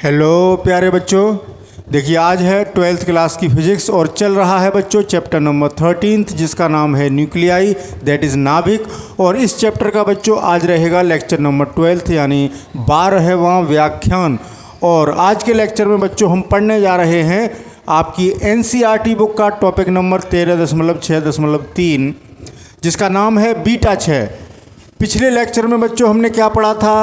Hello प्यारे बच्चों, देखिए आज है 12th क्लास की फिजिक्स और चल रहा है बच्चों चैप्टर नंबर 13 जिसका नाम है न्यूक्लियाई दैट इज़ नाभिक। और इस चैप्टर का बच्चों आज रहेगा लेक्चर नंबर 12 यानी 12वां व्याख्यान। और आज के लेक्चर में बच्चों हम पढ़ने जा रहे हैं आपकी NCERT बुक का टॉपिक नंबर 13.6.3 जिसका नाम है बीटा 6। पिछले लेक्चर में बच्चों हमने क्या पढ़ा था?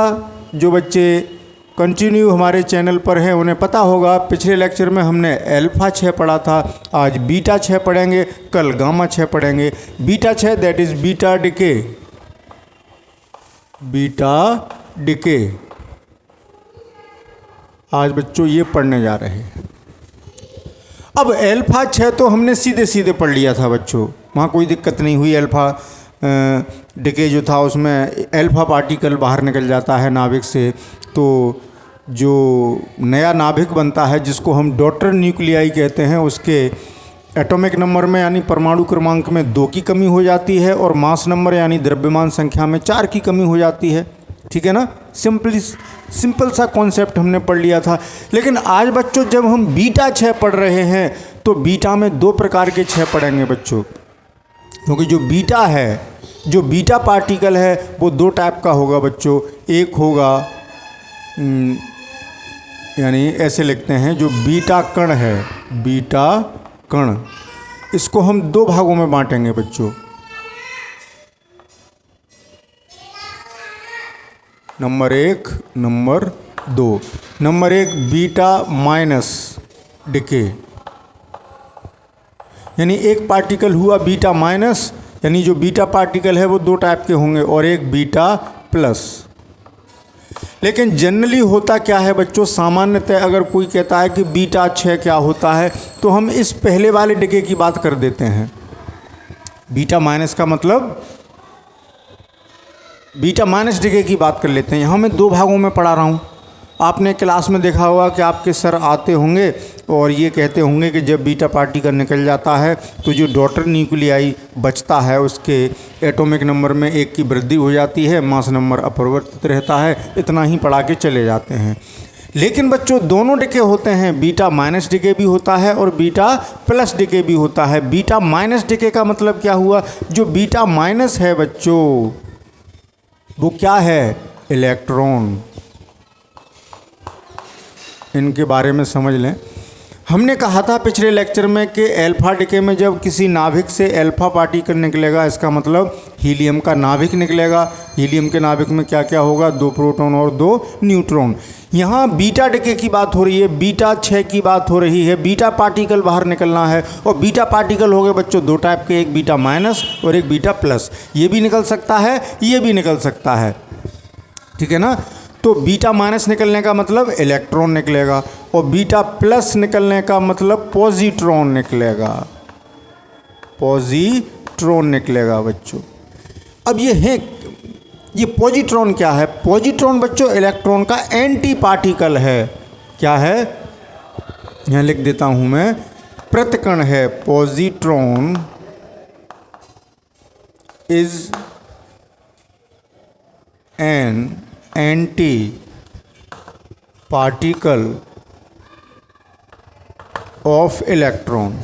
जो बच्चे कंटिन्यू हमारे चैनल पर हैं उन्हें पता होगा, पिछले लेक्चर में हमने अल्फा 6 पढ़ा था। आज बीटा 6 पढ़ेंगे, कल गामा 6 पढ़ेंगे। Beta 6 that is beta decay, beta decay आज बच्चों ये पढ़ने जा रहे हैं। अब अल्फा 6 तो हमने सीधे सीधे पढ़ लिया था बच्चों, वहाँ कोई दिक्कत नहीं हुई। अल्फा डिके जो था उसमें अल्फा पार्टिकल बाहर निकल जाता है नाभिक से, तो जो नया नाभिक बनता है जिसको हम डॉटर न्यूक्लियाई कहते हैं उसके एटॉमिक नंबर में यानी परमाणु क्रमांक में 2 की कमी हो जाती है और मास नंबर यानी द्रव्यमान संख्या में 4 की कमी हो जाती है। ठीक है ना? सिंपल सा कॉन्सेप्ट हमने पढ़ लिया था। लेकिन आज बच्चों जब हम बीटा 6 पढ़ रहे हैं तो बीटा में 2 प्रकार के 6 पढ़ेंगे बच्चों, क्योंकि जो बीटा है, जो बीटा पार्टिकल है वो 2 टाइप का होगा बच्चों। एक होगा यानी ऐसे लिखते हैं जो बीटा कण है, बीटा कण, इसको हम 2 भागों में बांटेंगे बच्चों। Number 1, number 2। Number 1 beta minus decay, यानी एक पार्टिकल हुआ बीटा माइनस, यानी जो बीटा पार्टिकल है वो 2 टाइप के होंगे, और एक बीटा प्लस। लेकिन जनरली होता क्या है बच्चों, सामान्यतः अगर कोई कहता है कि बीटा 6 क्या होता है तो हम इस पहले वाले डिके की बात कर देते हैं। बीटा माइनस का मतलब बीटा माइनस डिके की बात कर लेते हैं। यहाँ मैं 2 भागों में पढ़ा रहा हूँ। आपने क्लास में देखा होगा कि आपके सर आते होंगे और ये कहते होंगे कि जब बीटा पार्टिकल निकल जाता है तो जो डॉटर न्यूक्लियाई बचता है उसके एटॉमिक नंबर में 1 की वृद्धि हो जाती है, मास नंबर अपरिवर्तित रहता है। इतना ही पढ़ा के चले जाते हैं। लेकिन बच्चों दोनों डिके होते हैं, बीटा माइनस डिके भी होता है और बीटा प्लस डिके भी होता है। बीटा माइनस डिके का मतलब क्या हुआ? जो बीटा माइनस है बच्चों वो क्या है? इलेक्ट्रॉन। इनके बारे में समझ लें। हमने कहा था पिछले लेक्चर में कि अल्फा डिके में जब किसी नाभिक से अल्फा पार्टिकल निकलेगा इसका मतलब हीलियम का नाभिक निकलेगा। हीलियम के नाभिक में क्या क्या होगा? 2 प्रोटॉन और 2 न्यूट्रॉन। यहाँ बीटा डिके की बात हो रही है, बीटा 6 की बात हो रही है। बीटा पार्टिकल बाहर निकलना है और बीटा पार्टिकल हो गए बच्चों 2 टाइप के, एक बीटा माइनस और एक बीटा प्लस। ये भी निकल सकता है, ये भी निकल सकता है। ठीक है ना? तो बीटा माइनस निकलने का मतलब इलेक्ट्रॉन निकलेगा और बीटा प्लस निकलने का मतलब पॉजिट्रॉन निकलेगा, पॉजिट्रॉन निकलेगा बच्चों। अब ये पॉजिट्रॉन क्या है? पॉजिट्रॉन बच्चों इलेक्ट्रॉन का एंटी पार्टिकल है। क्या है? यहाँ लिख देता हूँ मैं, प्रतिकण है। Positron is an anti particle of electron,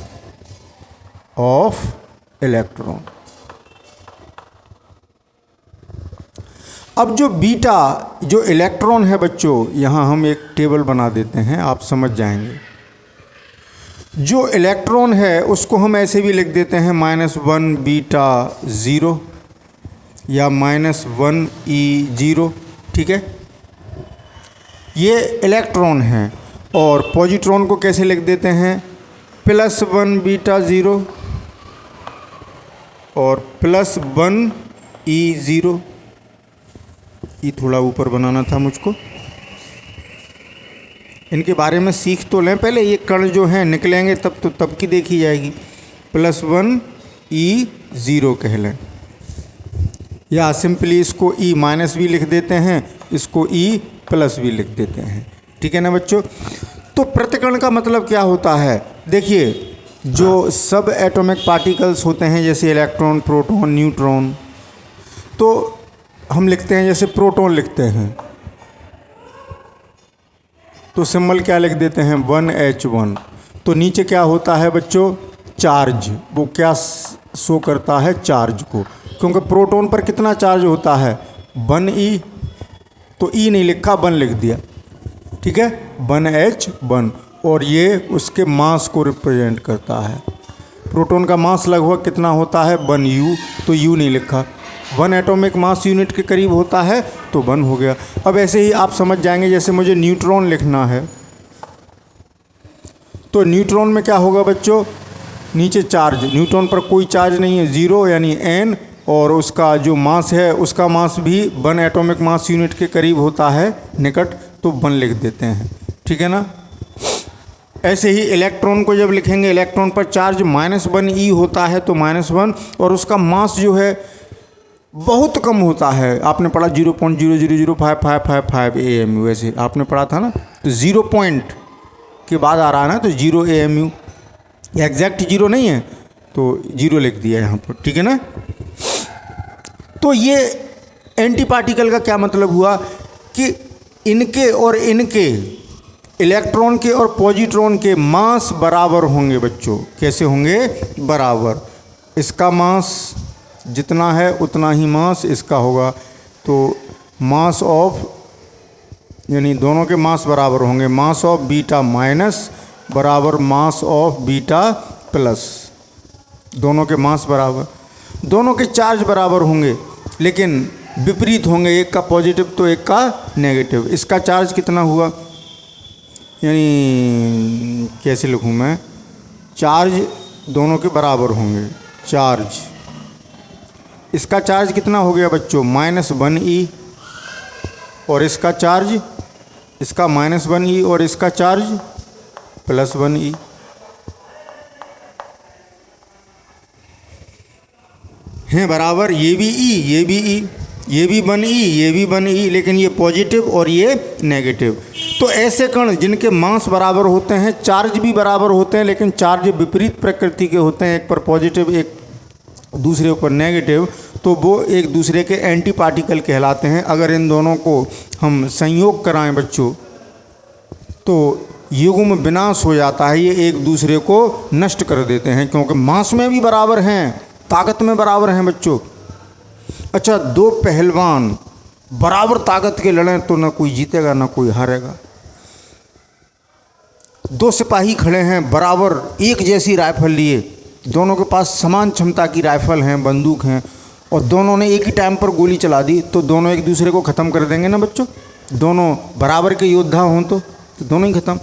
अब जो बीटा जो इलेक्ट्रॉन है बच्चों, यहाँ हम एक टेबल बना देते हैं, आप समझ जाएंगे। जो इलेक्ट्रॉन है उसको हम ऐसे भी लिख देते हैं -1 बीटा 0 या -1 E0। ठीक है? ये इलेक्ट्रॉन है। और पॉजिट्रॉन को कैसे लिख देते हैं? +1 बीटा 0 और +1 E0। ये थोड़ा ऊपर बनाना था मुझको। इनके बारे में सीख तो लें पहले। ये कण जो हैं निकलेंगे तब की देखी जाएगी। +1 E0 कह लें, या सिंपली इसको E माइनस भी लिख देते हैं, इसको E प्लस भी लिख देते हैं। ठीक है ना बच्चों? तो प्रतिकण का मतलब क्या होता है? देखिए जो सब एटॉमिक पार्टिकल्स होते हैं जैसे इलेक्ट्रॉन, प्रोटॉन, न्यूट्रॉन, तो हम लिखते हैं जैसे प्रोटॉन लिखते हैं तो सिंबल क्या लिख देते हैं 1H1। तो नीचे क्या होता है बच्चों, चार्ज। वो क्या शो करता है, चार्ज को, क्योंकि प्रोटॉन पर कितना चार्ज होता है 1E, तो E नहीं लिखा 1 लिख दिया, ठीक है 1H1। और ये उसके मास को रिप्रेजेंट करता है। प्रोटॉन का मास लगभग कितना होता है 1U, तो U नहीं लिखा। 1 एटॉमिक मास यूनिट के करीब होता है तो 1 हो गया। अब ऐसे ही आप समझ जाएंगे, जैसे मुझे न्यूट्रॉन लिखना है तो न्यूट्रॉन में क्या होगा बच्चों, नीचे चार्ज, न्यूट्रॉन पर कोई चार्ज नहीं है 0 यानी N, और उसका जो मास है उसका मास भी 1 एटॉमिक मास यूनिट के करीब होता है निकट, तो 1 लिख देते हैं, ठीक है ना। ऐसे ही इलेक्ट्रॉन को जब लिखेंगे, इलेक्ट्रॉन पर चार्ज -1E होता है तो -1, और उसका मास जो है बहुत कम होता है। आपने पढ़ा 0.0005555 AMU, वैसे आपने पढ़ा था ना, तो 0 पॉइंट के बाद आ रहा है ना, तो 0 AMU, एग्जैक्ट 0 नहीं है तो 0 लिख दिया यहाँ पर, ठीक है ना। तो ये एंटी पार्टिकल का क्या मतलब हुआ कि इनके और इनके, इलेक्ट्रॉन के और पॉजिट्रॉन के मास बराबर होंगे बच्चों। कैसे होंगे, बराबर। इसका मास जितना है उतना ही मास इसका होगा, तो मास ऑफ, यानी दोनों के मास बराबर होंगे। मास ऑफ बीटा माइनस बराबर मास ऑफ बीटा प्लस, दोनों के मास बराबर। दोनों के चार्ज बराबर होंगे लेकिन विपरीत होंगे, एक का पॉजिटिव तो एक का नेगेटिव। इसका चार्ज कितना हुआ, यानी कैसे लिखूँ मैं, चार्ज दोनों के बराबर होंगे, चार्ज। इसका चार्ज कितना हो गया बच्चों -1E, और इसका चार्ज, इसका -1E और इसका चार्ज +1E। हैं बराबर, ये भी E, ये भी E, ये भी 1E, ये भी 1E, लेकिन ये पॉजिटिव और ये नेगेटिव। तो ऐसे कण जिनके मास बराबर होते हैं, चार्ज भी बराबर होते हैं, लेकिन चार्ज विपरीत प्रकृति के होते हैं, एक पर पॉजिटिव एक दूसरे ऊपर नेगेटिव, तो वो एक दूसरे के एंटी पार्टिकल कहलाते हैं। अगर इन दोनों को हम संयोग कराएं बच्चों तो युग्म विनाश हो जाता है, ये एक दूसरे को नष्ट कर देते हैं, क्योंकि मास में भी बराबर हैं, ताकत में बराबर हैं बच्चों। अच्छा, दो पहलवान बराबर ताकत के लड़ें तो ना कोई जीतेगा ना कोई हारेगा। दो सिपाही खड़े हैं बराबर एक जैसी राइफल लिए, दोनों के पास समान क्षमता की राइफल हैं, बंदूक हैं, और दोनों ने एक ही टाइम पर गोली चला दी तो दोनों एक दूसरे को ख़त्म कर देंगे ना बच्चों। दोनों बराबर के योद्धा हों तो दोनों ही ख़त्म।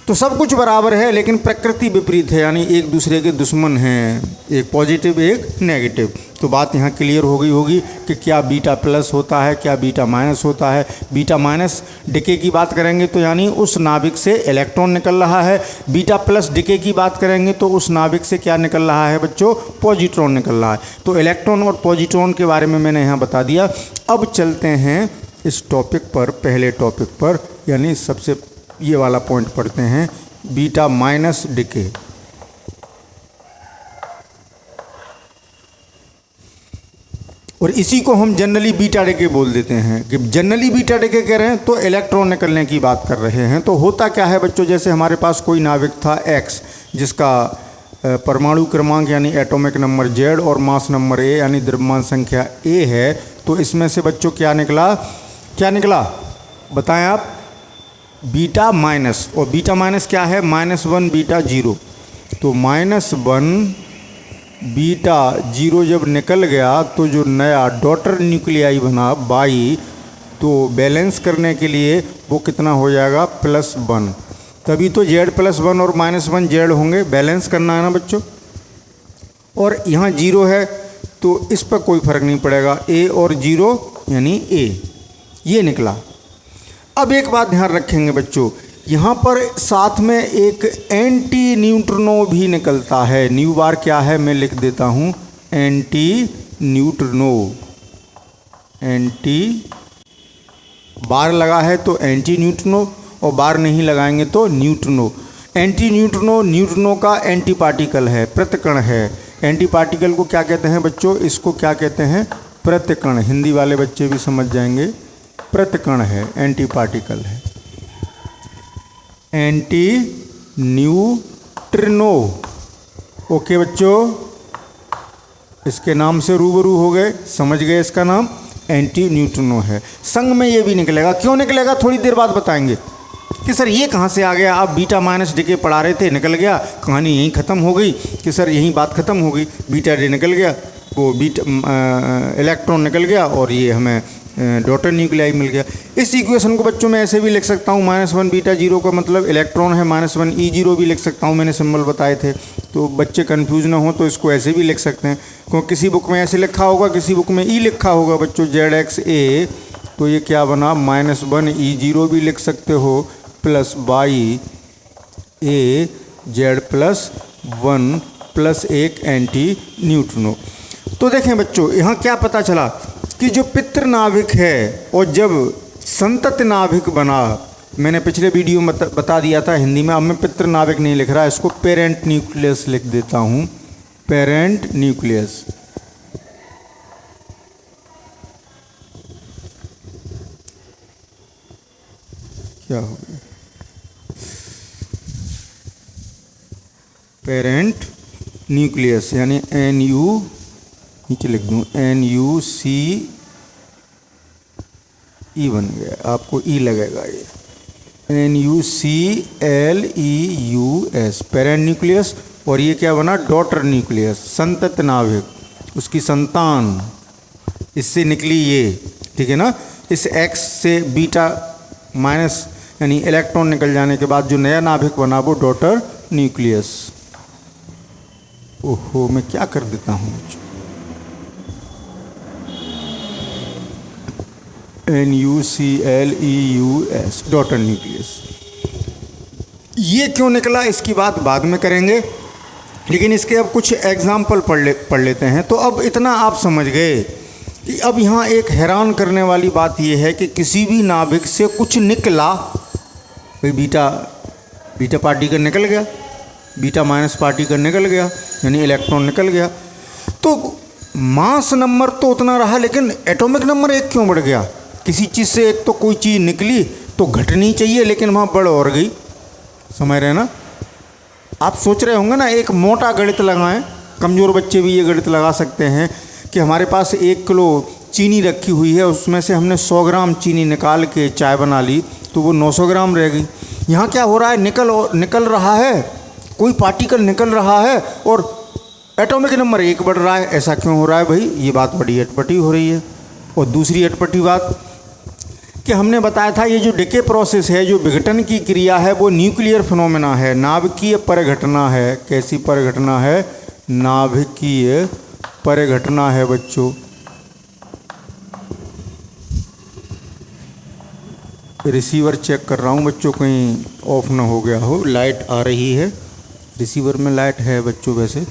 तो सब कुछ बराबर है लेकिन प्रकृति विपरीत है, यानी एक दूसरे के दुश्मन हैं, एक पॉजिटिव एक नेगेटिव। तो बात यहाँ क्लियर हो गई होगी कि क्या बीटा प्लस होता है, क्या बीटा माइनस होता है। बीटा माइनस डिके की बात करेंगे तो यानी उस नाभिक से इलेक्ट्रॉन निकल रहा है, बीटा प्लस डिके की बात करेंगे तो उस नाभिक से क्या निकल रहा है बच्चों, पॉजिट्रॉन निकल रहा है। तो इलेक्ट्रॉन और पॉजिट्रॉन के बारे में मैंने यहाँ बता दिया। अब चलते हैं इस टॉपिक पर, पहले टॉपिक पर, यानी सबसे ये वाला पॉइंट पढ़ते हैं, बीटा माइनस डिके। और इसी को हम जनरली बीटा डिके बोल देते हैं कि जनरली बीटा डिके कह रहे हैं तो इलेक्ट्रॉन निकलने की बात कर रहे हैं। तो होता क्या है बच्चों, जैसे हमारे पास कोई नाभिक था X जिसका परमाणु क्रमांक यानी एटॉमिक नंबर Z और मास नंबर A यानी द्रव्यमान संख्या A है, तो इसमें से बच्चों क्या निकला, क्या निकला बताएं आप, बीटा माइनस। और बीटा माइनस क्या है, -1 बीटा 0। तो -1 बीटा 0 जब निकल गया तो जो नया डॉटर न्यूक्लियाई बना बाई, तो बैलेंस करने के लिए वो कितना हो जाएगा +1। तभी तो Z+1 और -1 Z होंगे, बैलेंस करना है ना बच्चों। और यहाँ 0 है तो इस पर कोई फ़र्क नहीं पड़ेगा, A और 0 यानी A, ये निकला। अब एक बात ध्यान रखेंगे बच्चों, यहाँ पर साथ में एक एंटी न्यूट्रिनो भी निकलता है। न्यू बार क्या है मैं लिख देता हूँ, एंटी न्यूट्रिनो। एंटी बार लगा है तो एंटी न्यूट्रिनो, और बार नहीं लगाएंगे तो न्यूट्रिनो। एंटी न्यूट्रिनो न्यूट्रिनो का एंटी पार्टिकल है, प्रतिकण है। एंटी पार्टिकल को क्या कहते हैं बच्चों, इसको क्या कहते हैं, प्रतिकण। हिंदी वाले बच्चे भी समझ जाएंगे, प्रतिकण है, एंटी पार्टिकल है। Anti neutrino. ओके बच्चों, इसके नाम से रूबरू हो गए, समझ गए इसका नाम एंटी न्यूट्रिनो है। संग में ये भी निकलेगा, क्यों निकलेगा थोड़ी देर बाद बताएंगे कि सर ये कहाँ से आ गया। आप बीटा माइनस डे के पढ़ा रहे थे, निकल गया, कहानी यहीं ख़त्म हो गई कि सर यहीं बात ख़त्म हो गई, बीटा डे निकल गया, वो बीटा इलेक्ट्रॉन निकल गया और ये हमें डॉटर न्यूक्लियाई मिल गया। इस इक्वेशन को बच्चों मैं ऐसे भी लिख सकता हूँ, -1 बीटा जीरो का मतलब इलेक्ट्रॉन है, -1 E0 भी लिख सकता हूँ, मैंने सिंबल बताए थे, तो बच्चे कंफ्यूज ना हो तो इसको ऐसे भी लिख सकते हैं, क्योंकि किसी बुक में ऐसे लिखा होगा, किसी बुक में E लिखा होगा बच्चों, ZXA, तो ये क्या बना -1 E0 भी लिख सकते हो plus by A Z plus 1 plus एक एंटी न्यूट्रिनो। तो देखें बच्चों, यहाँ क्या पता चला कि जो पितृ नाभिक है और जब संतति नाभिक बना, मैंने पिछले वीडियो में बता दिया था हिंदी में, अब मैं पितृ नाभिक नहीं लिख रहा, इसको पेरेंट न्यूक्लियस लिख देता हूँ, पेरेंट न्यूक्लियस। क्या हो गया, पेरेंट न्यूक्लियस यानी NU, नीचे लिख दूँ NUCE बन गया, आपको E लगेगा, ये NUCLEUS पेरेंट न्यूक्लियस। और ये क्या बना डॉटर न्यूक्लियस, संतति नाभिक, उसकी संतान, इससे निकली ये, ठीक है ना। इस X से बीटा माइनस यानी इलेक्ट्रॉन निकल जाने के बाद जो नया नाभिक बना वो डॉटर न्यूक्लियस। ओहो, मैं क्या कर देता हूँ, NUCLEUS डॉटर न्यूक्लियस। ये क्यों निकला इसकी बात बाद में करेंगे, लेकिन इसके अब कुछ एग्जाम्पल पढ़ लेते हैं। तो अब इतना आप समझ गए कि अब यहाँ एक हैरान करने वाली बात यह है कि किसी भी नाभिक से कुछ निकला, भाई बीटा पार्टिकल निकल गया, बीटा माइनस पार्टिकल निकल गया, यानी इलेक्ट्रॉन निकल गया, तो मास नंबर तो उतना रहा, लेकिन एटॉमिक नंबर एक क्यों बढ़ गया। किसी चीज़ से एक तो कोई चीज़ निकली तो घटनी चाहिए, लेकिन वहाँ बढ़ और गई, समझ रहे हैं ना। आप सोच रहे होंगे ना, एक मोटा गणित लगाएं, कमज़ोर बच्चे भी ये गणित लगा सकते हैं कि हमारे पास 1 किलो चीनी रखी हुई है, उसमें से हमने 100 ग्राम चीनी निकाल के चाय बना ली तो वो 900 ग्राम रह गई। यहाँ क्या हो रहा है, निकल रहा है, कोई पार्टिकल निकल रहा है और एटॉमिक नंबर 1 बढ़ रहा है। ऐसा क्यों हो रहा है भाई, ये बात बड़ी अटपटी हो रही है। और दूसरी अटपटी बात कि हमने बताया था ये जो डिके प्रोसेस है, जो विघटन की क्रिया है, वो न्यूक्लियर फिनोमेना है, नाभिकीय परिघटना है। कैसी परिघटना है, नाभिकीय परिघटना है बच्चों। रिसीवर चेक कर रहा हूँ बच्चों, कहीं ऑफ ना हो गया हो, लाइट आ रही है, रिसीवर में लाइट है बच्चों। वैसे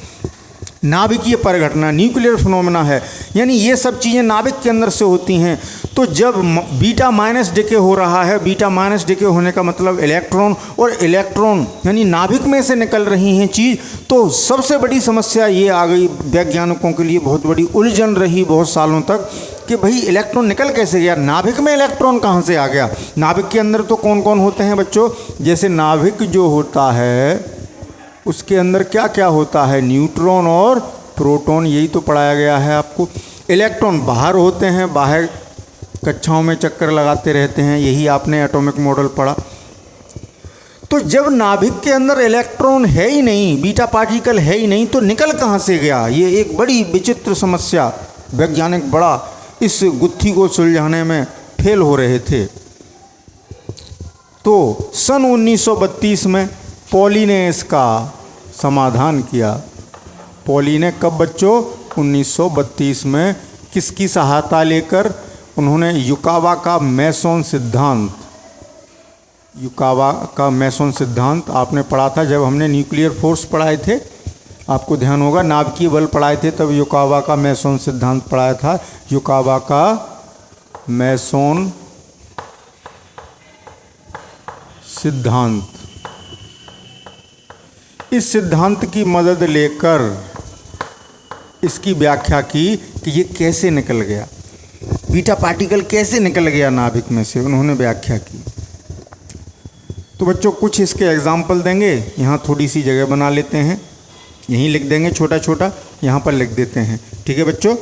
नाभिकीय परिघटना न्यूक्लियर फिनोमेना है, यानी ये सब चीज़ें नाभिक के अंदर से होती हैं। तो जब बीटा माइनस डिके हो रहा है, बीटा माइनस डिके होने का मतलब इलेक्ट्रॉन, और इलेक्ट्रॉन यानी नाभिक में से निकल रही हैं चीज़, तो सबसे बड़ी समस्या ये आ गई वैज्ञानिकों के लिए, बहुत बड़ी उलझन रही बहुत सालों तक कि भाई इलेक्ट्रॉन निकल कैसे गया, नाभिक में इलेक्ट्रॉन कहाँ से आ गया। नाभिक के अंदर तो कौन कौन होते हैं बच्चों, जैसे नाभिक जो होता है उसके अंदर क्या क्या होता है, न्यूट्रॉन और प्रोटॉन, यही तो पढ़ाया गया है आपको। इलेक्ट्रॉन बाहर होते हैं, बाहर कक्षाओं में चक्कर लगाते रहते हैं, यही आपने एटॉमिक मॉडल पढ़ा। तो जब नाभिक के अंदर इलेक्ट्रॉन है ही नहीं, बीटा पार्टिकल है ही नहीं, तो निकल कहाँ से गया, ये एक बड़ी विचित्र समस्या। वैज्ञानिक बड़ा इस गुत्थी को सुलझाने में फेल हो रहे थे। तो सन 1932 में पॉली ने इसका समाधान किया। पॉली ने कब बच्चों, 1932 में, किसकी सहायता लेकर, उन्होंने युकावा का मैसोन सिद्धांत, युकावा का मैसोन सिद्धांत आपने पढ़ा था जब हमने न्यूक्लियर फोर्स पढ़ाए थे, आपको ध्यान होगा, नाभिकीय बल पढ़ाए थे, तब युकावा का मैसोन सिद्धांत पढ़ाया था। युकावा का मैसोन सिद्धांत, इस सिद्धांत की मदद लेकर इसकी व्याख्या की कि ये कैसे निकल गया, बीटा पार्टिकल कैसे निकल गया नाभिक में से, उन्होंने व्याख्या की। तो बच्चों कुछ इसके एग्जाम्पल देंगे, यहाँ थोड़ी सी जगह बना लेते हैं, यहीं लिख देंगे छोटा छोटा, यहाँ पर लिख देते हैं। ठीक है बच्चों।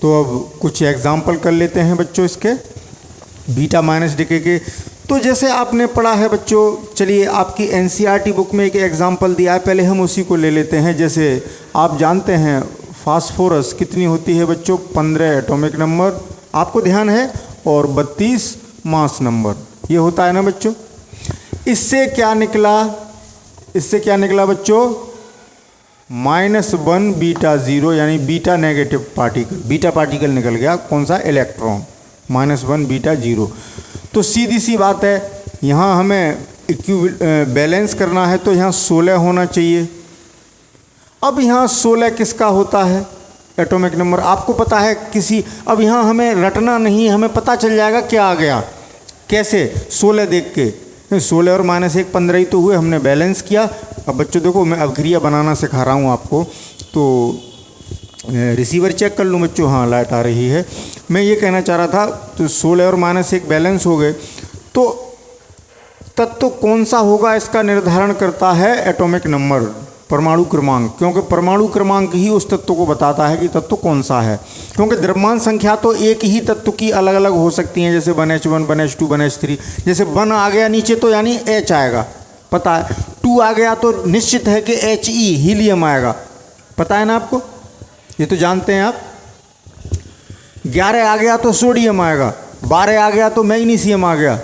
तो अब कुछ एग्जाम्पल कर लेते हैं बच्चों इसके बीटा माइनस डिके के। तो जैसे आपने पढ़ा है बच्चों, चलिए आपकी एनसीईआरटी बुक में एक एग्जाम्पल दिया है, पहले हम उसी को ले लेते हैं। जैसे आप जानते हैं फास्फोरस कितनी होती है बच्चों, 15 एटॉमिक नंबर, आपको ध्यान है, और 32 मास नंबर, ये होता है ना बच्चों। इससे क्या निकला, इससे क्या निकला बच्चों, -1 बीटा 0 यानी beta negative particle, beta particle निकल गया, कौन सा, इलेक्ट्रॉन, -1 बीटा 0। तो सीधी सी बात है, यहाँ हमें बैलेंस करना है तो यहाँ 16 होना चाहिए। अब यहाँ 16 किसका होता है एटॉमिक नंबर, आपको पता है किसी, अब यहाँ हमें रटना नहीं, हमें पता चल जाएगा क्या आ गया, कैसे, 16 देख के, 16 और -1 15 ही तो हुए, हमने बैलेंस किया। अब बच्चों देखो मैं अवक्रिया बनाना सिखा रहा हूँ आपको, तो रिसीवर चेक कर लूँ बच्चों, हाँ लाइट आ रही है। मैं ये कहना चाह रहा था, तो 16 और -1 बैलेंस हो गए, तो तत्व कौन सा होगा इसका निर्धारण करता है एटॉमिक नंबर, परमाणु क्रमांक, क्योंकि परमाणु क्रमांक ही उस तत्व को बताता है कि तत्व कौन सा है। क्योंकि द्रव्यमान संख्या तो एक ही तत्व की अलग अलग हो सकती हैं, जैसे 1H1 1H2 1H3, जैसे 1 आ गया नीचे तो यानी H आएगा, पता है, 2 आ गया तो निश्चित है कि He हीलियम आएगा, पता है ना आपको, ये तो जानते हैं आप। 11 आ गया तो सोडियम आएगा, 12 आ गया तो मैग्नीशियम आ गया,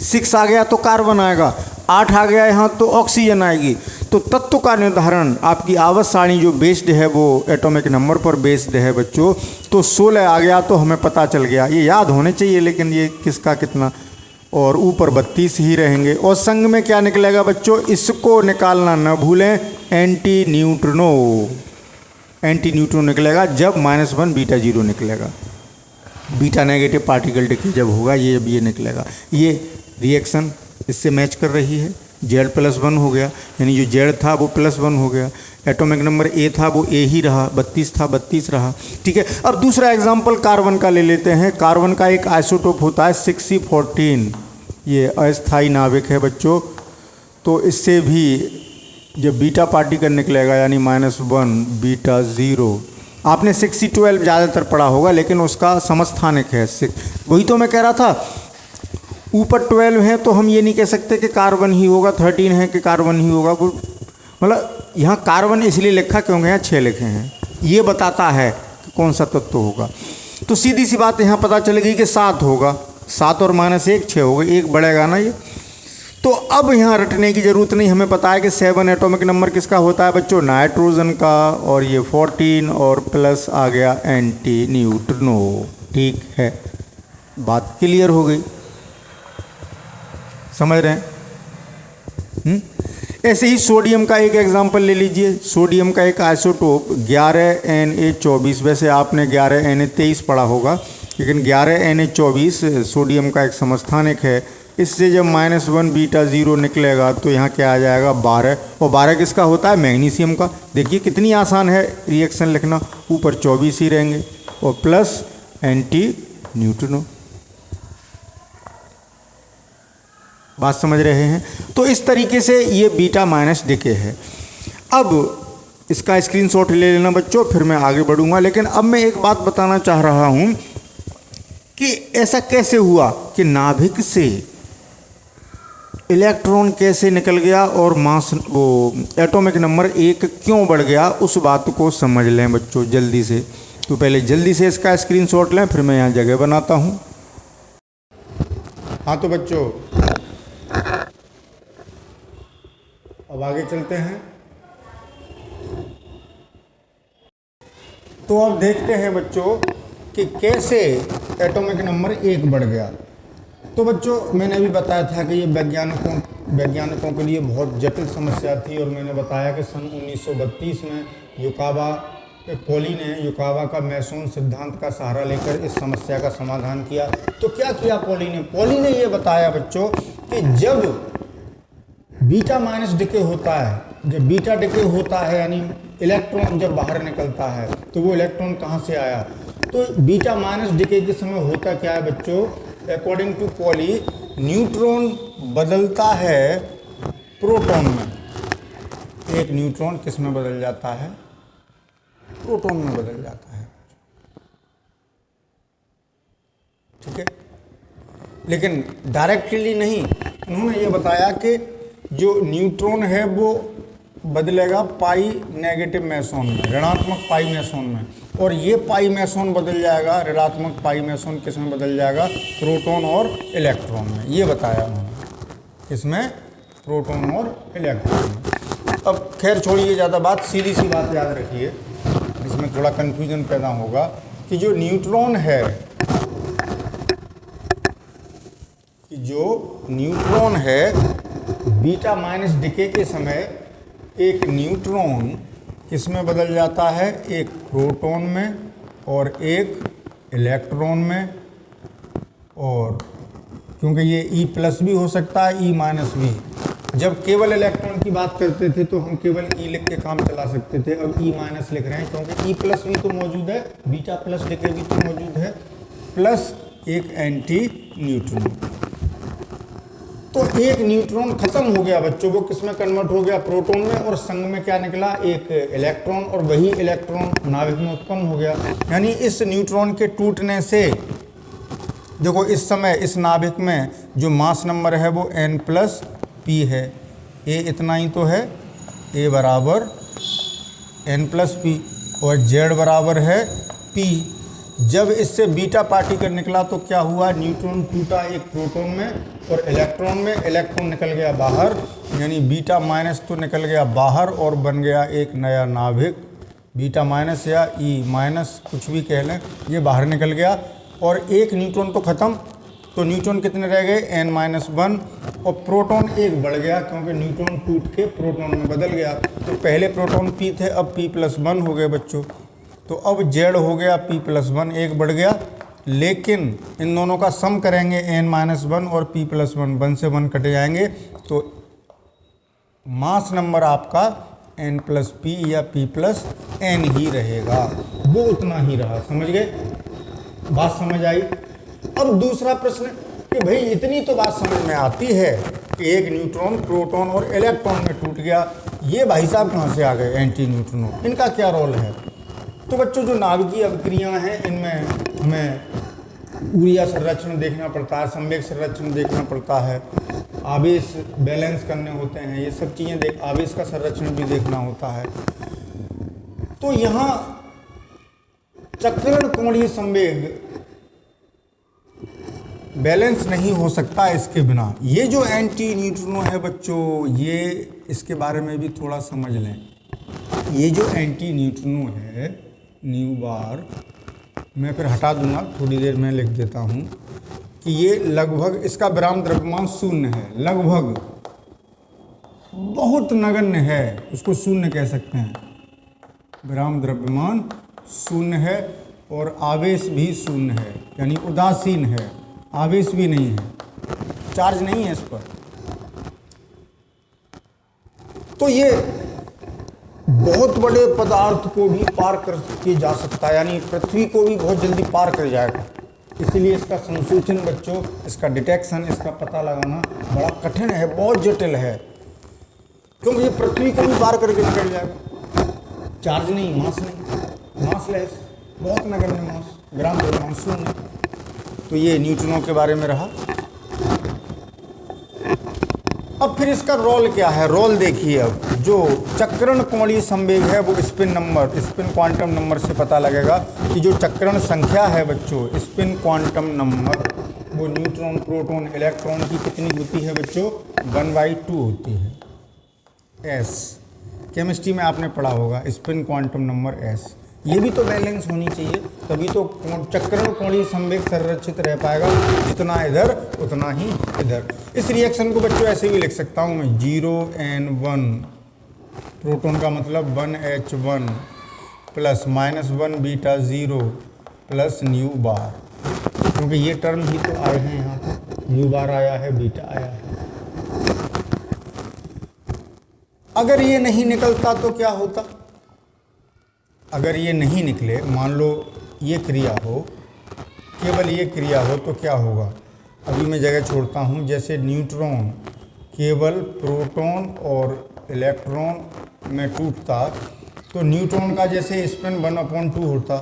6 आ गया तो कार्बन आएगा, 8 आ गया यहाँ तो ऑक्सीजन आएगी। तो तत्व का निर्धारण आपकी आवर्त सारणी जो बेस्ड है वो एटॉमिक नंबर पर बेस्ड है बच्चों। तो 16 आ गया तो हमें पता चल गया, ये याद होने चाहिए, लेकिन ये किसका कितना, और ऊपर 32 ही रहेंगे। और संग में क्या निकलेगा बच्चों, इसको निकालना न भूलें, एंटी न्यूट्रिनो, एंटी न्यूट्रिनो निकलेगा जब -1 बीटा 0 निकलेगा, बीटा नेगेटिव पार्टिकल डिके जब होगा, ये जब ये निकलेगा, ये रिएक्शन इससे मैच कर रही है, Z+1 हो गया, यानी जो Z था वो +1 हो गया, एटॉमिक नंबर A था वो A ही रहा, 32 था 32 रहा। ठीक है, अब दूसरा एग्जाम्पल कार्बन का ले लेते हैं। कार्बन का एक आइसोटोप होता है 6C14, ये अस्थायी नाभिक है बच्चों। तो इससे भी जब बीटा पार्टिकल निकलेगा यानी -1 बीटा 0, आपने 6C12 ज़्यादातर पढ़ा होगा, लेकिन उसका समस्थानिक है 6, वही तो मैं कह रहा था। ऊपर 12 है तो हम ये नहीं कह सकते कि कार्बन ही होगा, 13 है कि कार्बन ही होगा, मतलब यहाँ कार्बन इसलिए लिखा क्योंकि यहाँ 6 लिखे हैं, ये बताता है कि कौन सा तत्व होगा। तो सीधी सी बात यहाँ पता चल गई कि 7 होगा, 7 और -1 6 होगा, एक बढ़ेगा ना ये। तो अब यहाँ रटने की ज़रूरत नहीं, हमें पता है कि 7 एटॉमिक नंबर किसका होता है बच्चों, नाइट्रोजन का, और ये 14 और प्लस आ गया एंटी न्यूट्रिनो। ठीक है, बात क्लियर हो गई, समझ रहे हैं। ऐसे ही सोडियम का एक एग्जांपल ले लीजिए। सोडियम का एक आइसोटोप 11Na24, वैसे आपने 11Na23 पढ़ा होगा, लेकिन 11Na24 सोडियम का एक समस्थानिक है। इससे जब -1 बीटा 0 निकलेगा तो यहाँ क्या आ जाएगा 12, और 12 किसका होता है, मैग्नीशियम का। देखिए कितनी आसान है रिएक्शन लिखना, ऊपर 24 ही रहेंगे, और प्लस एंटी न्यूट्रिनो। बात समझ रहे हैं। तो इस तरीके से ये बीटा माइनस डिके है। अब इसका स्क्रीनशॉट ले लेना बच्चों, फिर मैं आगे बढ़ूंगा। लेकिन अब मैं एक बात बताना चाह रहा हूं कि ऐसा कैसे हुआ कि नाभिक से इलेक्ट्रॉन कैसे निकल गया और मास वो एटॉमिक नंबर 1 क्यों बढ़ गया, उस बात को समझ लें बच्चों जल्दी से। तो पहले जल्दी से इसका स्क्रीनशॉट लें, फिर मैं यहाँ जगह बनाता हूँ। हाँ तो बच्चों अब आगे चलते हैं। तो अब देखते हैं बच्चों कि कैसे एटॉमिक नंबर 1 बढ़ गया। तो बच्चों मैंने अभी बताया था कि ये वैज्ञानिकों के लिए बहुत जटिल समस्या थी, और मैंने बताया कि सन 1932 में पॉली ने युकावा का मैसोन सिद्धांत का सहारा लेकर इस समस्या का समाधान किया। तो क्या किया पॉली ने ये बताया बच्चों कि जब बीटा माइनस डिके होता है, जब बीटा डिके होता है यानी इलेक्ट्रॉन जब बाहर निकलता है, तो वो इलेक्ट्रॉन कहाँ से आया, तो बीटा माइनस डिके के समय होता क्या है बच्चों, अकॉर्डिंग टू पॉली न्यूट्रॉन बदलता है प्रोटॉन में। एक न्यूट्रॉन किस में बदल जाता है, प्रोटॉन में बदल जाता है, ठीक है। लेकिन डायरेक्टली नहीं, उन्होंने ये बताया कि जो न्यूट्रॉन है वो बदलेगा पाई नेगेटिव मेसोन में, ऋणात्मक पाई मेसोन में, और ये पाई मेसोन बदल जाएगा, ऋणात्मक पाई मेसोन किस में बदल जाएगा, प्रोटॉन और इलेक्ट्रॉन में। ये बताया उन्होंने, इसमें प्रोटॉन और इलेक्ट्रॉन में। अब खैर छोड़िए ज़्यादा बात, सीधी सी बात याद रखिए, इसमें थोड़ा कन्फ्यूजन पैदा होगा कि जो न्यूट्रॉन है, बीटा माइनस डिके के समय एक न्यूट्रॉन किस में बदल जाता है, एक प्रोटॉन में और एक इलेक्ट्रॉन में, और क्योंकि ये ई प्लस भी हो सकता है, ई माइनस भी। जब केवल इलेक्ट्रॉन की बात करते थे तो हम केवल ई लिख के काम चला सकते थे, अब ई माइनस लिख रहे हैं क्योंकि ई प्लस भी तो मौजूद है, बीटा प्लस डिके भी तो मौजूद है, प्लस एक एंटी न्यूट्रॉन। तो एक न्यूट्रॉन खत्म हो गया बच्चों, वो किस में कन्वर्ट हो गया, प्रोटॉन में, और संग में क्या निकला, एक इलेक्ट्रॉन, और वही इलेक्ट्रॉन नाभिक में उत्पन्न हो गया। यानी इस न्यूट्रॉन के टूटने से देखो इस समय इस नाभिक में जो मास नंबर है वो n प्लस पी है, ए इतना ही तो है, ए बराबर n प्लस पी और z बराबर है p। जब इससे बीटा पार्टिकल निकला तो क्या हुआ, न्यूट्रॉन टूटा एक प्रोटॉन में और इलेक्ट्रॉन में, इलेक्ट्रॉन निकल गया बाहर, यानी बीटा माइनस तो निकल गया बाहर और बन गया एक नया नाभिक, बीटा माइनस या ई माइनस कुछ भी कह लें, ये बाहर निकल गया। और एक न्यूट्रॉन तो ख़त्म, तो न्यूट्रॉन कितने रह गए, n-1, और प्रोटॉन एक बढ़ गया क्योंकि न्यूट्रॉन टूट के प्रोटॉन में बदल गया। तो पहले प्रोटॉन p थे, अब p+1 हो गए बच्चों, तो अब z हो गया p+1, एक बढ़ गया। लेकिन इन दोनों का सम करेंगे n-1 और p+1, 1 से 1 कटे जाएंगे, तो मास नंबर आपका n प्लस पी या p+n ही रहेगा, वो उतना ही रहा। समझ गए, बात समझ आई। अब दूसरा प्रश्न कि भाई इतनी तो बात समझ में आती है कि एक न्यूट्रॉन प्रोटॉन और इलेक्ट्रॉन में टूट गया, ये भाई साहब कहाँ से आ गए एंटी न्यूट्रिनो, इनका क्या रोल है। तो बच्चों जो नाभिकीय अभिक्रियाएं हैं इनमें हमें ऊर्जा संरक्षण देखना पड़ता है, संवेग संरक्षण देखना पड़ता है, आवेश बैलेंस करने होते हैं, ये सब चीज़ें आवेश का संरक्षण भी देखना होता है। तो यहाँ चक्रण कोणीय संवेग बैलेंस नहीं हो सकता इसके बिना। ये जो एंटी न्यूट्रिनो है बच्चों, ये इसके बारे में भी थोड़ा समझ लें। ये जो एंटी न्यूट्रिनो है न्यू बार, मैं फिर हटा दूंगा, थोड़ी देर में लिख देता हूँ कि ये लगभग इसका विराम द्रव्यमान 0 है, लगभग बहुत नगण्य है, उसको 0 कह सकते हैं। विराम द्रव्यमान 0 है और आवेश भी 0 है, यानी उदासीन है, आवेश भी नहीं है, चार्ज नहीं है इस पर। तो ये बहुत बड़े पदार्थ को भी पार कर के जा सकता है, यानी पृथ्वी को भी बहुत जल्दी पार कर जाएगा। इसलिए इसका संसूचन बच्चों, इसका डिटेक्शन, इसका पता लगाना बड़ा कठिन है, बहुत जटिल है, क्योंकि ये पृथ्वी को भी पार करके निकल जाएगा। चार्ज नहीं, मास नहीं, मासलेस, बहुत नगण्य मास, ग्राम द्रव्यमान 0। तो ये न्यूट्रिनो के बारे में रहा। अब फिर इसका रोल क्या है, रोल देखिए। अब जो चक्रण कोणीय संवेग है वो spin number, spin quantum number से पता लगेगा कि जो चक्रण संख्या है बच्चों, स्पिन क्वांटम नंबर, वो न्यूट्रॉन प्रोटॉन इलेक्ट्रॉन की कितनी होती है बच्चों, 1/2 होती है। एस केमिस्ट्री में आपने पढ़ा होगा, स्पिन क्वांटम नंबर एस। ये भी तो बैलेंस होनी चाहिए, तभी तो चक्रण कोणीय संवेग संरक्षित रह पाएगा, जितना इधर उतना ही इधर। इस रिएक्शन को बच्चों ऐसे भी लिख सकता हूँ मैं, 0n1, प्रोटॉन का मतलब 1h1 plus -1 beta 0 plus nu bar, क्योंकि ये टर्म ही तो आए हैं यहाँ पर, न्यू बार आया है, बीटा आया है। अगर ये नहीं निकलता तो क्या होता, अगर ये नहीं निकले, मान लो ये क्रिया हो, केवल ये क्रिया हो तो क्या होगा। अभी मैं जगह छोड़ता हूँ। जैसे न्यूट्रॉन केवल प्रोटॉन और इलेक्ट्रॉन में टूटता तो न्यूट्रॉन का जैसे स्पिन 1/2 होता,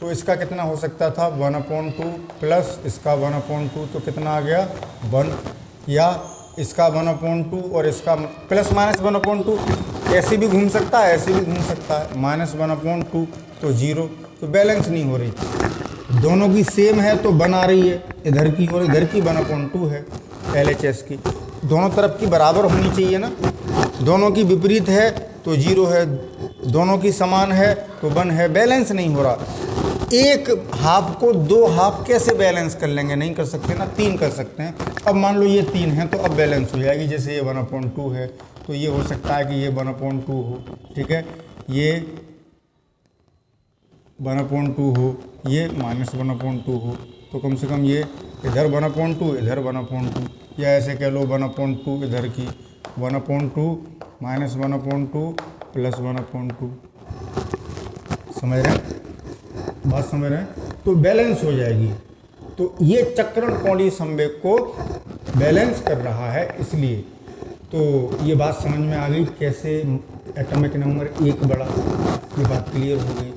तो इसका कितना हो सकता था 1/2 प्लस इसका 1/2, तो कितना आ गया 1, या इसका 1/2 और इसका प्लस माइनस 1/2, ऐसे भी घूम सकता है, ऐसे भी घूम सकता है, -1/2 तो 0, तो बैलेंस नहीं हो रही। दोनों की सेम है तो 1 आ रही है इधर की, और इधर की 1/2 है LHS की। दोनों तरफ की बराबर होनी चाहिए ना, दोनों की विपरीत है तो 0 है, दोनों की समान है तो 1 है, बैलेंस नहीं हो रहा। एक हाफ को 2 हाफ कैसे बैलेंस कर लेंगे, नहीं कर सकते ना, 3 कर सकते हैं। अब मान लो ये 3 है तो अब बैलेंस हो जाएगी। जैसे ये 1/2 है तो ये हो सकता है कि ये 1/2 हो, ठीक है, ये 1/2 हो, ये -1/2 हो, तो कम से कम ये इधर 1/2 इधर 1/2, या ऐसे कह लो 1/2 इधर की 1/2 -1/2 प्लस 1/2। समझ रहे हैं, बात समझ रहे हैं, तो बैलेंस हो जाएगी। तो ये चक्रण कोणीय संवेग को बैलेंस कर रहा है, इसलिए तो ये बात समझ में आ गई कैसे एटॉमिक नंबर 1 बढ़ा, ये बात क्लियर हो गई।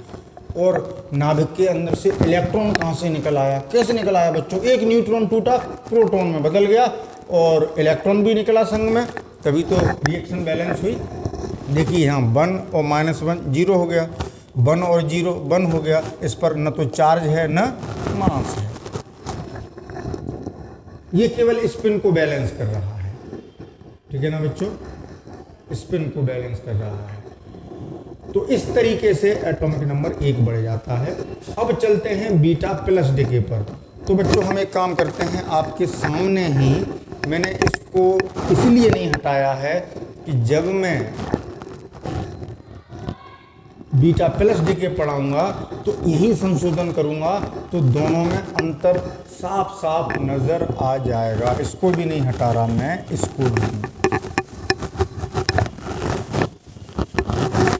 और नाभिक के अंदर से इलेक्ट्रॉन कहाँ से निकल आया, कैसे निकल आया बच्चों, एक न्यूट्रॉन टूटा प्रोटॉन में बदल गया और इलेक्ट्रॉन भी निकला संग में, तभी तो रिएक्शन बैलेंस हुई। देखिए यहाँ 1 और -1 0 हो गया, 1 और 0 1 हो गया, इस पर न तो चार्ज है न मास है। ये केवल स्पिन को बैलेंस कर रहा है, ठीक है ना बच्चों, स्पिन को बैलेंस कर रहा है। तो इस तरीके से एटॉमिक नंबर 1 बढ़ जाता है। अब चलते हैं बीटा प्लस डिके पर। तो बच्चों हम एक काम करते हैं, आपके सामने ही मैंने इसको इसलिए नहीं हटाया है कि जब मैं बीटा प्लस डिके पढ़ाऊंगा तो यही संशोधन करूंगा तो दोनों में अंतर साफ साफ नजर आ जाएगा। इसको भी नहीं हटा रहा मैं, इसको भी नहीं,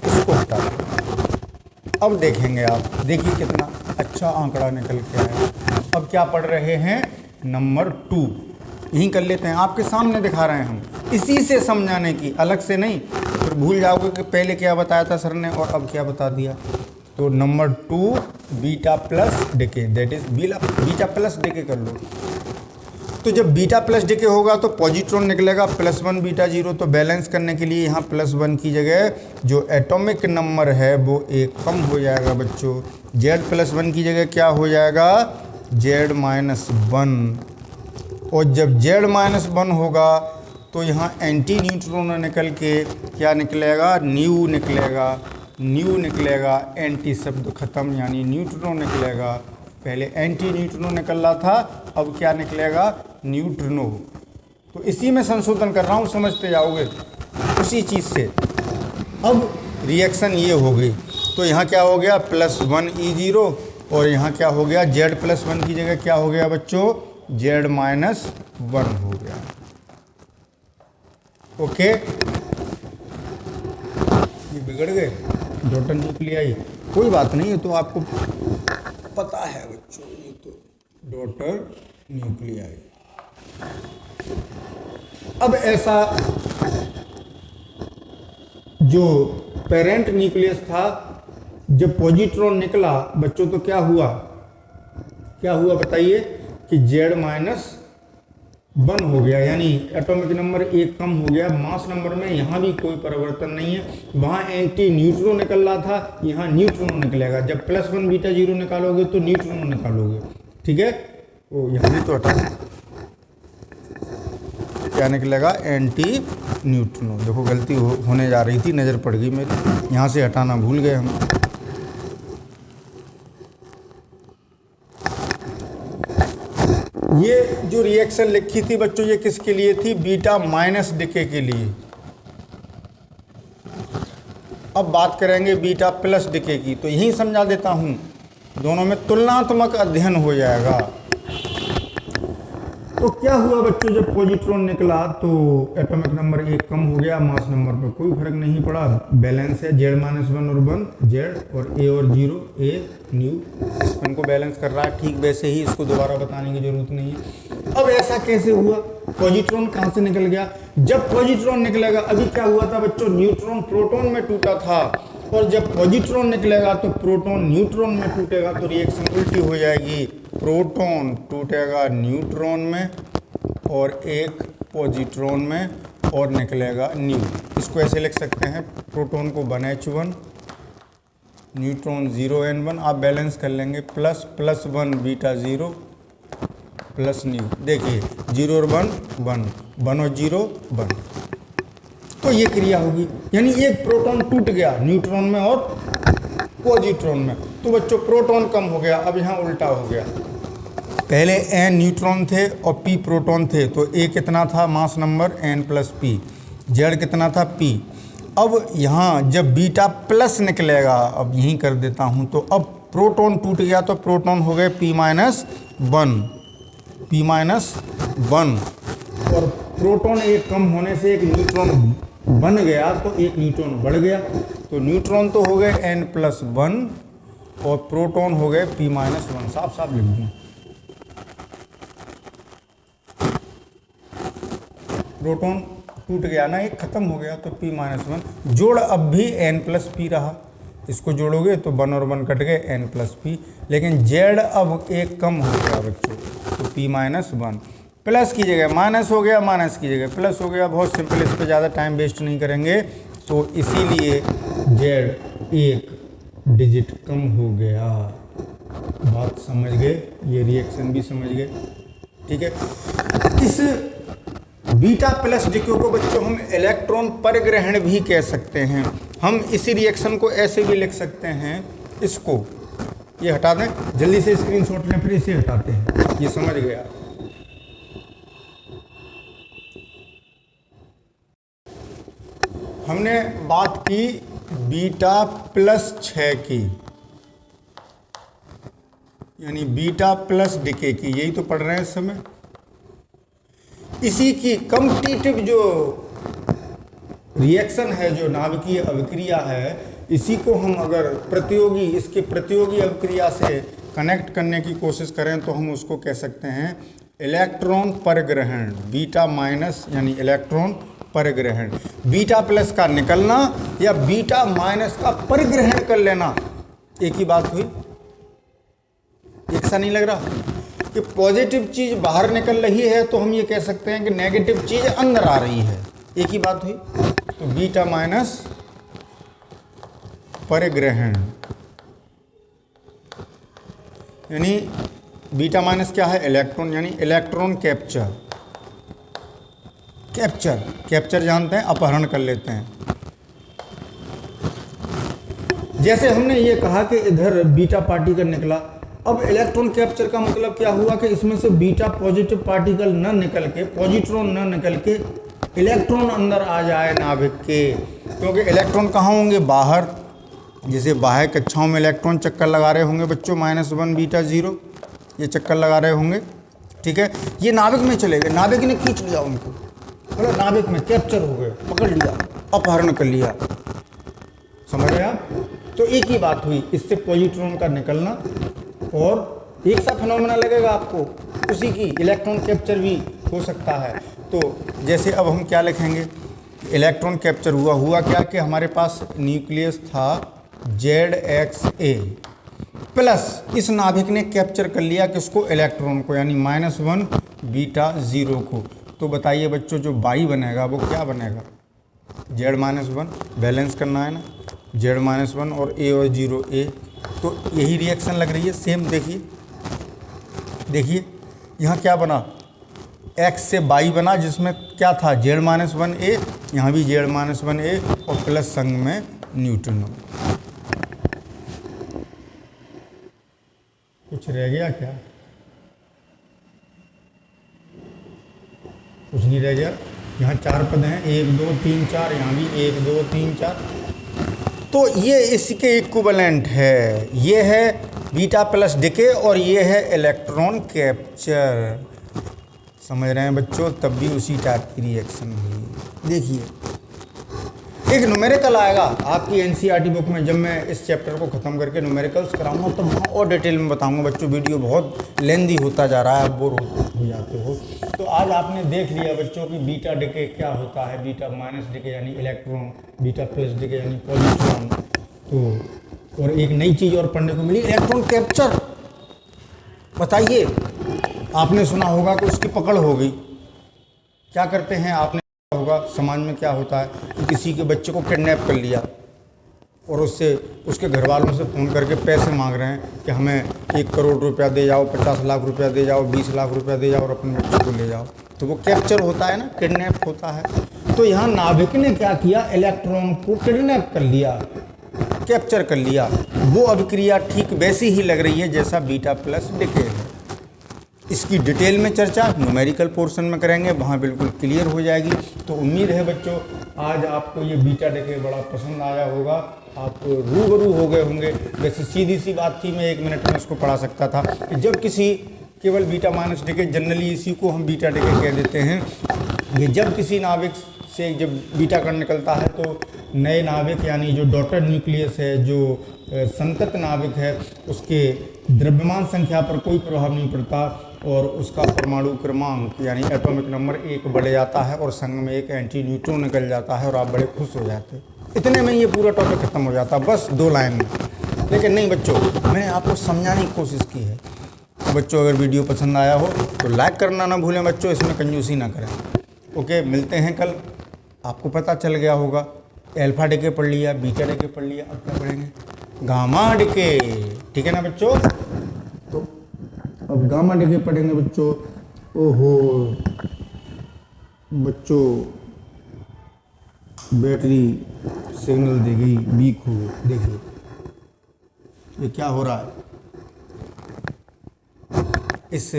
इसको हटा रहा। अब देखेंगे आप, देखिए कितना अच्छा आंकड़ा निकल के आया। अब क्या पढ़ रहे हैं, नंबर 2 यहीं कर लेते हैं, आपके सामने दिखा रहे हैं हम, इसी से समझाने की, अलग से नहीं, फिर भूल जाओगे कि पहले क्या बताया था सर ने और अब क्या बता दिया। तो number 2 beta plus decay, that is beta plus decay कर लो। तो जब बीटा प्लस डिके होगा तो पॉजिट्रॉन निकलेगा +1 बीटा 0, तो बैलेंस करने के लिए यहाँ +1 की जगह जो एटॉमिक नंबर है वो 1 कम हो जाएगा बच्चों। Z +1 की जगह क्या हो जाएगा, Z -1, और जब Z -1 होगा तो यहाँ एंटी न्यूट्रॉन निकल के क्या निकलेगा, न्यू निकलेगा, न्यू निकलेगा, एंटी शब्द खत्म, यानी न्यूट्रॉन निकलेगा। पहले एंटी न्यूट्रिनो निकल रहा था, अब क्या निकलेगा, न्यूट्रिनो। तो इसी में संशोधन कर रहा हूँ, समझते जाओगे उसी चीज़ से। अब रिएक्शन ये हो गई, तो यहाँ क्या हो गया +1 E0, और यहाँ क्या हो गया Z +1 की जगह क्या हो गया बच्चों, Z -1 हो गया। ओके, ये बिगड़ गए डॉटर न्यूक्लियाई, कोई बात नहीं है, तो आपको पता है बच्चों, ये तो डॉटर न्यूक्लियाई। अब ऐसा जो पेरेंट न्यूक्लियस था, जब पॉजिट्रॉन निकला बच्चों तो क्या हुआ, क्या हुआ बताइए, कि Z -1 हो गया, यानी एटॉमिक नंबर 1 कम हो गया। मास नंबर में यहाँ भी कोई परिवर्तन नहीं है, वहाँ एंटी न्यूट्रिनो निकल रहा था, यहाँ न्यूट्रिनो निकलेगा। जब +1 बीटा 0 निकालोगे तो न्यूट्रिनो निकालोगे, ठीक है। वो यहाँ भी तो हटा, क्या निकलेगा, एंटी न्यूट्रिनो। देखो गलती होने जा रही थी, नज़र पड़ गई मेरी, यहाँ से हटाना भूल गए हम। ये जो रिएक्शन लिखी थी बच्चों, ये किसके लिए थी, बीटा माइनस डिके के लिए। अब बात करेंगे बीटा प्लस डिके की, तो यही समझा देता हूँ, दोनों में तुलनात्मक अध्ययन हो जाएगा। तो क्या हुआ बच्चों, जब पॉजिट्रॉन निकला तो एटॉमिक नंबर 1 कम हो गया, मास नंबर पर कोई फर्क नहीं पड़ा, बैलेंस है Z-1 और 1 Z और A और 0 A न्यू, स्पिन को बैलेंस कर रहा है। ठीक वैसे ही इसको दोबारा बताने की जरूरत नहीं है। अब ऐसा कैसे हुआ, पॉजिट्रॉन कहाँ से निकल गया, जब पॉजिट्रॉन निकलेगा, अभी क्या हुआ था बच्चों, न्यूट्रॉन प्रोटॉन में टूटा था, और जब पॉजिट्रॉन निकलेगा तो प्रोटॉन न्यूट्रॉन में टूटेगा, तो रिएक्शन उल्टी हो जाएगी, प्रोटॉन टूटेगा न्यूट्रॉन में और एक पॉजिट्रॉन में और निकलेगा न्यू। इसको ऐसे लिख सकते हैं, प्रोटॉन को 1H1, न्यूट्रॉन 0N1, आप बैलेंस कर लेंगे, plus plus 1 beta 0 plus new. देखिए 0 और 1 1, 1 और 0 1, तो ये क्रिया होगी, यानी एक प्रोटॉन टूट गया न्यूट्रॉन में और पॉजिट्रॉन में, तो बच्चों प्रोटॉन कम हो गया। अब यहाँ उल्टा हो गया, पहले N न्यूट्रॉन थे और P प्रोटॉन थे, तो A कितना था, mass number N plus P, Z कितना था P। अब यहाँ जब बीटा प्लस निकलेगा, अब यहीं कर देता हूँ, तो अब प्रोटॉन टूट गया, तो प्रोटॉन हो गए P माइनस 1, और प्रोटॉन एक कम होने से एक न्यूट्रॉन बन गया, तो एक न्यूट्रॉन बढ़ गया, तो न्यूट्रॉन तो हो गए N प्लस 1 और प्रोटॉन हो गए P माइनस 1, साफ साफ लिख दूँ, प्रोटॉन टूट गया ना, एक खत्म हो गया, तो P माइनस 1, जोड़ अब भी N प्लस P रहा, इसको जोड़ोगे तो 1 और 1 कट गए, N प्लस P, लेकिन Z अब एक कम हो गया बच्चों, तो P माइनस 1, प्लस की जगह माइनस हो गया, माइनस की जगह प्लस हो गया, बहुत सिंपल, इस पर ज़्यादा टाइम वेस्ट नहीं करेंगे, तो इसीलिए Z एक डिजिट कम हो गया। बात समझ गए, ये रिएक्शन भी समझ गए, ठीक है। इस बीटा प्लस डिक्यू को बच्चों हम इलेक्ट्रॉन परिग्रहण भी कह सकते हैं। हम इसी रिएक्शन को ऐसे भी लिख सकते हैं, इसको ये हटा दें, जल्दी से स्क्रीनशॉट लें, फिर इसे हटाते हैं, ये समझ गया। हमने बात की बीटा प्लस 6 की, यानी बीटा प्लस डिके की, यही तो पढ़ रहे हैं इस समय। इसी की कॉम्पिटिटिव जो रिएक्शन है, जो नाभिकीय अभिक्रिया है, इसी को हम अगर प्रतियोगी, इसके प्रतियोगी अभिक्रिया से कनेक्ट करने की कोशिश करें, तो हम उसको कह सकते हैं इलेक्ट्रॉन परिग्रहण, बीटा माइनस यानी इलेक्ट्रॉन परिग्रहण। बीटा प्लस का निकलना या बीटा माइनस का परिग्रहण कर लेना, एक ही बात हुई, एक सा नहीं लग रहा कि पॉजिटिव चीज़ बाहर निकल रही है, तो हम ये कह सकते हैं कि नेगेटिव चीज़ अंदर आ रही है, एक ही बात हुई। तो बीटा माइनस परिग्रहण, यानी बीटा माइनस क्या है, इलेक्ट्रॉन, यानी इलेक्ट्रॉन कैप्चर, कैप्चर जानते हैं, अपहरण कर लेते हैं। जैसे हमने ये कहा कि इधर बीटा पार्टिकल निकला, अब इलेक्ट्रॉन कैप्चर का मतलब क्या हुआ कि इसमें से बीटा पॉजिटिव पार्टिकल न निकल के, पॉजिट्रॉन न निकल के इलेक्ट्रॉन अंदर आ जाए नाभिक के, क्योंकि इलेक्ट्रॉन कहाँ होंगे, बाहर। जैसे बाह्य कक्षाओं में इलेक्ट्रॉन चक्कर लगा रहे होंगे बच्चों, -1 बीटा 0, ये चक्कर लगा रहे होंगे, ठीक है। ये नाभिक में चले गए, नाभिक ने खींच लिया उनको, मतलब नाभिक में कैप्चर हो गए, पकड़ लिया, अपहरण कर लिया, समझ रहे आप। तो एक ही बात हुई, इससे पॉजिट्रॉन का निकलना और एक सा फिनोमेना लगेगा आपको, उसी की इलेक्ट्रॉन कैप्चर भी हो सकता है। तो जैसे अब हम क्या लिखेंगे, इलेक्ट्रॉन कैप्चर हुआ क्या कि हमारे पास न्यूक्लियस था ZXA प्लस इस नाभिक ने कैप्चर कर लिया किसको, इलेक्ट्रॉन को, यानी -1 बीटा 0 को। तो बताइए बच्चों, जो बाई बनेगा वो क्या बनेगा, Z-1, बैलेंस करना है ना, Z-1 और A और 0 A, तो यही रिएक्शन लग रही है सेम। देखिए यहाँ क्या बना, X से बाई बना, जिसमें क्या था Z-1 A, यहाँ भी Z-1 A और प्लस संग में न्यूट्रॉन। कुछ रह गया क्या, कुछ नहीं रह गया। यहाँ 4 पद हैं, 1 2 3 4, यहाँ भी 1 2 3 4, तो ये इसके इक्विवेलेंट है। ये है बीटा प्लस डिके और ये है इलेक्ट्रॉन कैप्चर। समझ रहे हैं बच्चों, तब भी उसी टाइप की रिएक्शन हुई। देखिए एक न्यूमेरिकल आएगा आपकी एनसीईआरटी बुक में, जब मैं इस चैप्टर को ख़त्म करके न्यूमेरिकल्स कराऊंगा तो वहाँ और डिटेल में बताऊंगा बच्चों। वीडियो बहुत लेंदी होता जा रहा है, आप बोर हो जाते हो। तो आज आपने देख लिया बच्चों कि बीटा डिके क्या होता है, बीटा माइनस डिके यानी इलेक्ट्रॉन, बीटा प्लस डिके यानी पॉजिट्रॉन। तो और एक नई चीज़ और पढ़ने को मिली, इलेक्ट्रॉन कैप्चर। बताइए, आपने सुना होगा कि उसकी पकड़ हो गई। क्या करते हैं आपने होगा समाज में क्या होता है कि किसी के बच्चे को किडनैप कर लिया और उससे उसके घर वालों से फ़ोन करके पैसे मांग रहे हैं कि हमें 1 करोड़ रुपया दे जाओ, 50 लाख रुपया दे जाओ, 20 लाख रुपया दे जाओ और अपने बच्चे को ले जाओ। तो वो कैप्चर होता है ना, किडनैप होता है। तो यहाँ नाभिक ने क्या किया, इलेक्ट्रॉन को किडनैप कर लिया, कैप्चर कर लिया। वो अभिक्रिया ठीक वैसी ही लग रही है जैसा बीटा प्लस डिके है। इसकी डिटेल में चर्चा न्यूमेरिकल पोर्शन में करेंगे, वहाँ बिल्कुल क्लियर हो जाएगी। तो उम्मीद है बच्चों आज आपको ये बीटा डिके बड़ा पसंद आया होगा, आप रूबरू हो गए होंगे। वैसे सीधी सी बात थी, मैं 1 मिनट में उसको पढ़ा सकता था कि जब किसी केवल बीटा माइनस डिके, जनरली इसी को हम बीटा डिके कह देते हैं, ये जब किसी नाभिक से जब बीटा कण निकलता है तो नए नाभिक यानी जो डॉटेड न्यूक्लियस है, जो संतत नाभिक है, उसके द्रव्यमान संख्या पर कोई प्रभाव नहीं पड़ता और उसका परमाणु क्रमांक यानी एटॉमिक नंबर 1 बढ़ जाता है और संग में एक एंटी न्यूट्रॉन निकल जाता है और आप बड़े खुश हो जाते हैं। इतने में ये पूरा टॉपिक खत्म हो जाता, बस 2 लाइन में। लेकिन नहीं बच्चों, मैंने आपको समझाने की कोशिश की है। तो बच्चों अगर वीडियो पसंद आया हो तो लाइक करना ना भूलें बच्चों, इसमें कंजूसी ना करें। ओके, मिलते हैं कल। आपको पता चल गया होगा, अल्फा डिके पढ़ लिया, बीटा डिके पढ़ लिया, अब क्या पढ़ेंगे, गामा डिके। ठीक है ना बच्चों, तो अब गामा डिके पढ़ेंगे बच्चों। ओहो बच्चों, बैटरी सिग्नल देगी वीक हो। देखिए ये क्या हो रहा है, इस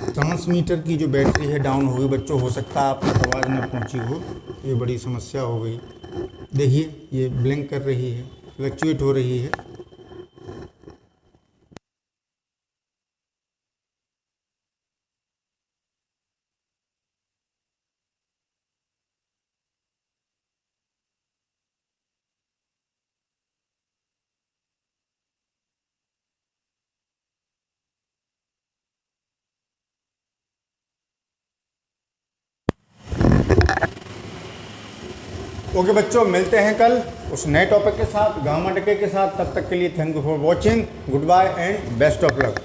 ट्रांसमीटर की जो बैटरी है डाउन हो गई बच्चों। हो सकता है आप तक आवाज़ न पहुंची हो, ये बड़ी समस्या हो गई। देखिए ये ब्लिंक कर रही है, फ्लक्चुएट हो रही है। ओके बच्चों, मिलते हैं कल उस नए टॉपिक के साथ, गामा डिके के साथ। तब तक के लिए thank you for watching, goodbye and best of luck.